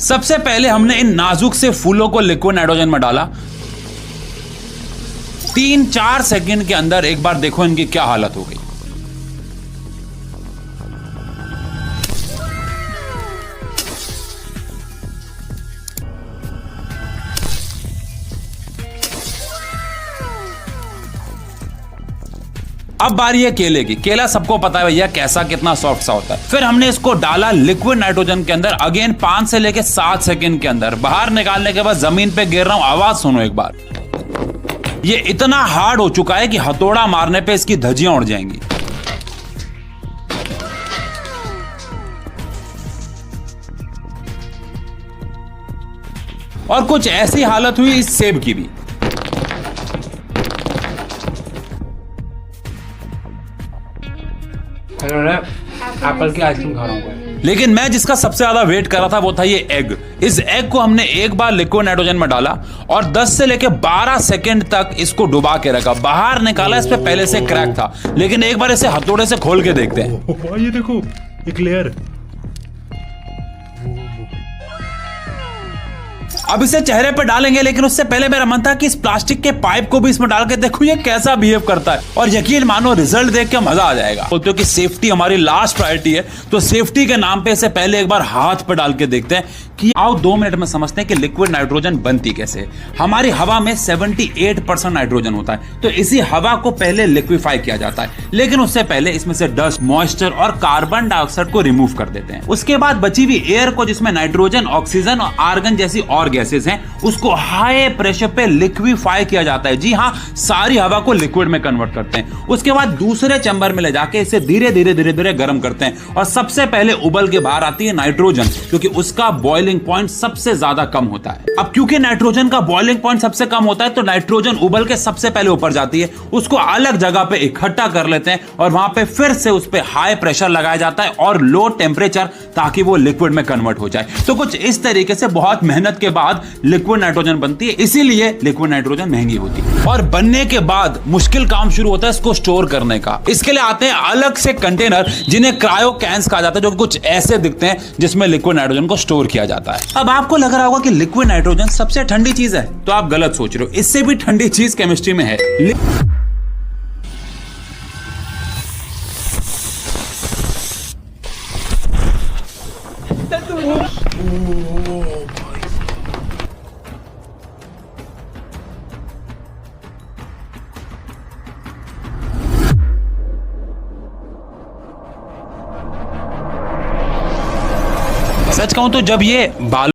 सबसे पहले हमने इन नाजुक से फूलों को लिक्विड नाइट्रोजन में डाला। 3-4 सेकंड के अंदर एक बार देखो इनकी क्या हालत हो गई। अब बारी है केले की। केला सबको पता है भैया कैसा कितना सॉफ्ट सा होता है। फिर हमने इसको डाला लिक्विड नाइट्रोजन के अंदर। अगेन 5 से लेके 7 सेकंड के अंदर बाहर निकालने के बाद जमीन पे गिर रहा हूं, आवाज सुनो एक बार। ये इतना हार्ड हो चुका है कि हथौड़ा मारने पे इसकी धज्जियां उड़ जाएंगी। और कुछ ऐसी हालत हुई इस सेब की भी। एप्पल की आइसक्रीम खा रहा हूँ। लेकिन मैं जिसका सबसे ज्यादा वेट कर रहा था वो था ये एग। इस एग को हमने एक बार लिक्विड नाइट्रोजन में डाला और 10 से लेके 12 सेकंड तक इसको डुबा के रखा। बाहर निकाला, इस पे पहले से क्रैक था, लेकिन एक बार इसे हथौड़े से खोल के देखते हैं। ये देखो एक लेयर। अब इसे चेहरे पे डालेंगे, लेकिन उससे पहले मेरा मन था कि इस प्लास्टिक के पाइप को भी इसमें डाल के देखो ये कैसा बिहेव करता है, और यकीन मानो रिजल्ट देख के मजा आ जाएगा। बोलते हो कि सेफ्टी हमारी लास्ट प्रायोरिटी है, तो सेफ्टी के नाम पे इसे पहले एक बार हाथ पे डाल के देखते हैं कि आओ 2 मिनट में समझते हैं कि लिक्विड नाइट्रोजन बनती कैसे है। हमारी हवा में 78% नाइट्रोजन होता है, तो इसी हवा को पहले लिक्विफाई किया जाता है, लेकिन उससे पहले इसमें से डस्ट, मॉइस्चर और कार्बन डाइऑक्साइड को रिमूव कर देते हैं। उसके बाद बची हुई एयर को, जिसमें नाइट्रोजन, ऑक्सीजन और आर्गन जैसी और गैसेस हैं, उसको हाई प्रेशर पे लिक्विफाई किया जाता है। जी हाँ, सारी हवा को लिक्विड में कन्वर्ट करते हैं। उसके बाद दूसरे चैम्बर में ले जाके इसे धीरे धीरे गर्म करते हैं, और सबसे पहले उबल के बाहर आती है नाइट्रोजन, क्योंकि उसका बॉइलिंग पॉइंट सबसे ज्यादा कम होता है। अब क्योंकि नाइट्रोजन का बॉइलिंग पॉइंट सबसे कम होता है, तो नाइट्रोजन उबल के सबसे पहले ऊपर जाती है, उसको अलग जगह पे इकट्ठा कर लेते हैं, और वहां पे फिर से उस पे हाई प्रेशर लगाया जाता है और लो टेम्परेचर, ताकि वो लिक्विड में कन्वर्ट हो जाए। तो कुछ इस तरीके से बहुत मेहनत के बाद लिक्विड नाइट्रोजन बनती है, इसीलिए लिक्विड नाइट्रोजन महंगी होती है। और बनने के बाद मुश्किल काम शुरू होता है इसको स्टोर करने का। इसके लिए आते हैं अलग से कंटेनर, जिन्हें क्रायो कैंस कहा जाता है, जो कुछ ऐसे दिखते हैं, जिसमें लिक्विड नाइट्रोजन को स्टोर किया जाता है। अब आपको लग रहा होगा कि लिक्विड नाइट्रोजन सबसे ठंडी चीज है, तो आप गलत सोच रहे हो। इससे भी ठंडी चीज केमिस्ट्री में है। सच कहूं तो जब ये बाल